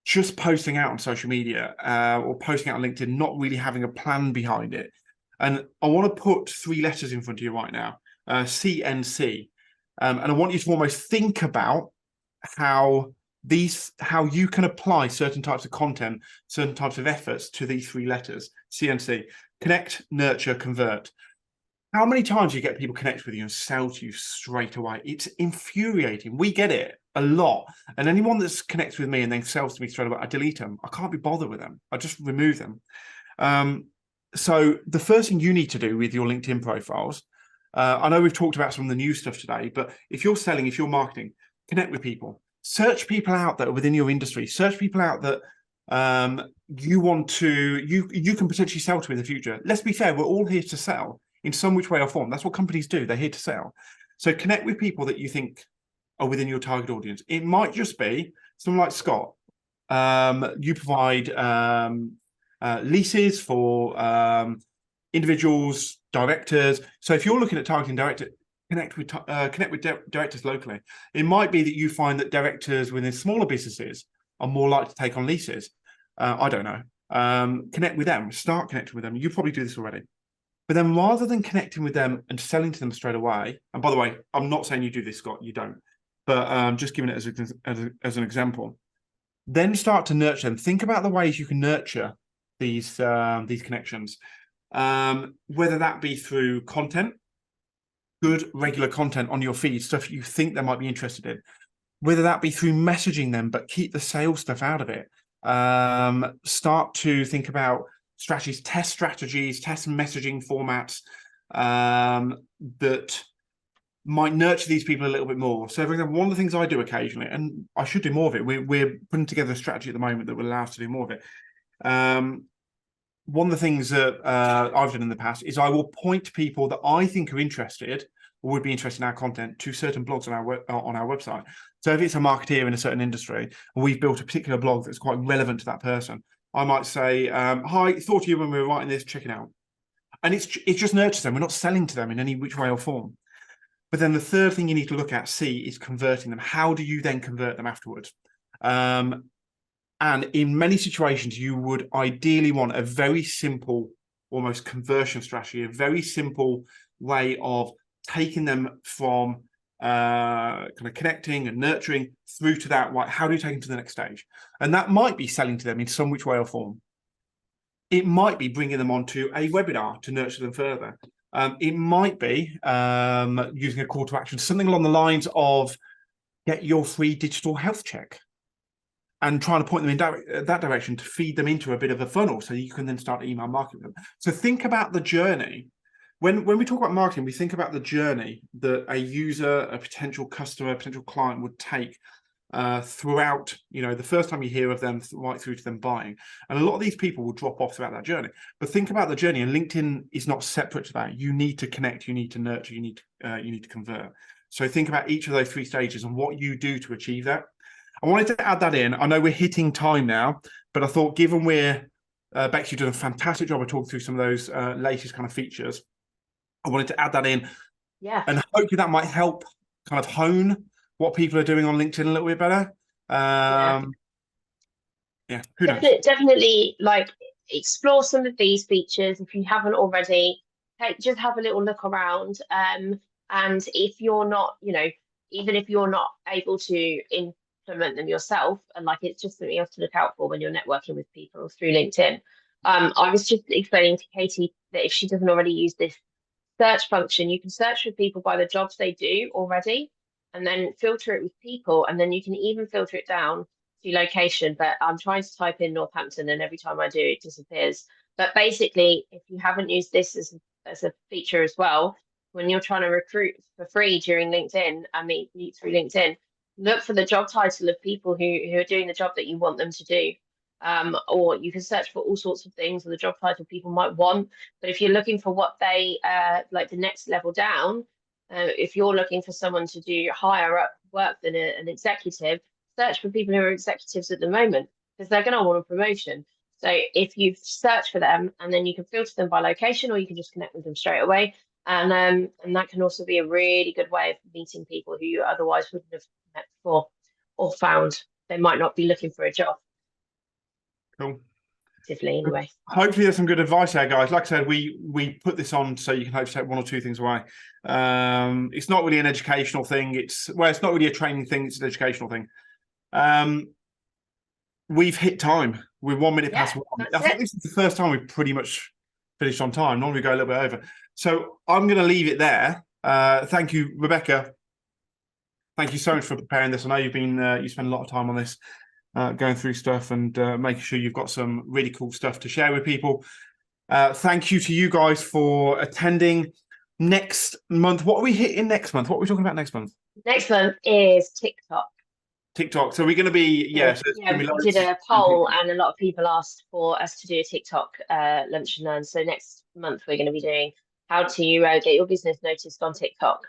just posting out on social media or posting out on LinkedIn, not really having a plan behind it. And I want to put 3 letters in front of you right now, CNC. And I want you to almost think about how you can apply certain types of content, certain types of efforts to these 3 letters, CNC: connect, nurture, convert. How many times do you get people connect with you and sell to you straight away? It's infuriating. We get it a lot. And anyone that's connects with me and then sells to me straight away, I delete them. I can't be bothered with them. I just remove them. So the first thing you need to do with your LinkedIn profiles, I know we've talked about some of the new stuff today, but if you're selling, if you're marketing, connect with people. Search people out that are within your industry. Search people out that you can potentially sell to in the future. Let's be fair, we're all here to sell in some which way or form. That's what companies do. They're here to sell. So connect with people that you think are within your target audience. It might just be someone like Scott. You provide leases for individuals, directors. So if you're looking at targeting director, connect with directors locally. It might be that you find that directors within smaller businesses are more likely to take on leases. I don't know. Connect with them. Start connecting with them. You probably do this already. But then rather than connecting with them and selling to them straight away, and by the way, I'm not saying you do this, Scott, you don't, but just giving it as an example, then start to nurture them. Think about the ways you can nurture these connections, whether that be through content, good regular content on your feed, stuff you think they might be interested in, whether that be through messaging them, but keep the sales stuff out of it. Start to think about strategies, test messaging formats that might nurture these people a little bit more. So for example, one of the things I do occasionally, and I should do more of it, we're putting together a strategy at the moment that will allow us to do more of it. One of the things that I've done in the past is I will point people that I think are interested or would be interested in our content to certain blogs on our website. So if it's a marketeer in a certain industry and we've built a particular blog that's quite relevant to that person, I might say, hi, thought of you when we were writing this, check it out. And it just nurtures them. We're not selling to them in any which way or form. But then the third thing you need to look at, C, is converting them. How do you then convert them afterwards? And in many situations, you would ideally want a very simple, almost conversion strategy, a very simple way of taking them from kind of connecting and nurturing through to that. How do you take them to the next stage? And that might be selling to them in some which way or form. It might be bringing them onto a webinar to nurture them further. It might be using a call to action, something along the lines of get your free digital health check, and trying to point them in that direction to feed them into a bit of a funnel so you can then start email marketing them. So think about the journey when we talk about marketing, we think about the journey that a user, a potential customer, a potential client would take throughout, the first time you hear of them right through to them buying. And a lot of these people will drop off throughout that journey. But think about the journey, and LinkedIn is not separate to that. You need to connect, you need to nurture, you need to convert. So think about each of those 3 stages and what you do to achieve that. I wanted to add that in. I know we're hitting time now, but I thought, given Bex, you've done a fantastic job of talking through some of those latest kind of features. I wanted to add that in. Yeah. And hopefully that might help kind of hone what people are doing on LinkedIn a little bit better. Who knows? Definitely, like, explore some of these features if you haven't already. Just have a little look around. And if you're not, even if you're not able to implement them yourself, and like, it's just something else to look out for when you're networking with people through LinkedIn. I was just explaining to Katie that if she doesn't already use this search function, you can search for people by the jobs they do already, and then filter it with people, and then you can even filter it down to location. But I'm trying to type in Northampton, and every time I do, it disappears. But basically, if you haven't used this as a feature as well, when you're trying to recruit for free during LinkedIn, through LinkedIn, look for the job title of people who are doing the job that you want them to do. Or you can search for all sorts of things, or the job title people might want. But if you're looking for what they like, the next level down, if you're looking for someone to do higher up work than an executive, search for people who are executives at the moment, because they're going to want a promotion. So if you search for them, and then you can filter them by location, or you can just connect with them straight away. And that can also be a really good way of meeting people who you otherwise wouldn't have met before, or found they might not be looking for a job. Cool. Anyway. Hopefully there's some good advice there, guys. Like I said, we put this on so you can hopefully take 1 or 2 things away. It's not really an educational thing. It's not really a training thing. It's an educational thing. We've hit time. We're 1 minute past 1. I think this is the first time we've pretty much finished on time. Normally we go a little bit over. So I'm going to leave it there. Thank you, Rebecca. Thank you so much for preparing this. I know you spent a lot of time on this, going through stuff and making sure you've got some really cool stuff to share with people. Thank you to you guys for attending. Next month, what are we hitting next month? What are we talking about next month? Next month is TikTok. So we're going to be, we did a poll, and a lot of people asked for us to do a TikTok lunch and learn. So next month we're going to be doing how to get your business noticed on TikTok.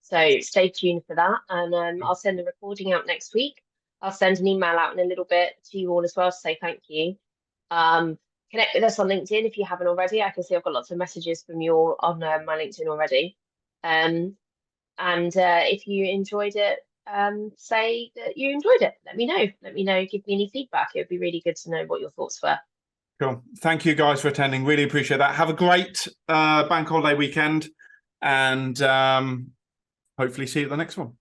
So stay tuned for that, and I'll send the recording out next week. I'll send an email out in a little bit to you all as well to say thank you. Connect with us on LinkedIn if you haven't already. I can see I've got lots of messages from you all on my LinkedIn already. And if you enjoyed it, say that you enjoyed it. Let me know. Give me any feedback. It would be really good to know what your thoughts were. Cool. Thank you guys for attending. Really appreciate that. Have a great bank holiday weekend, and hopefully see you at the next one.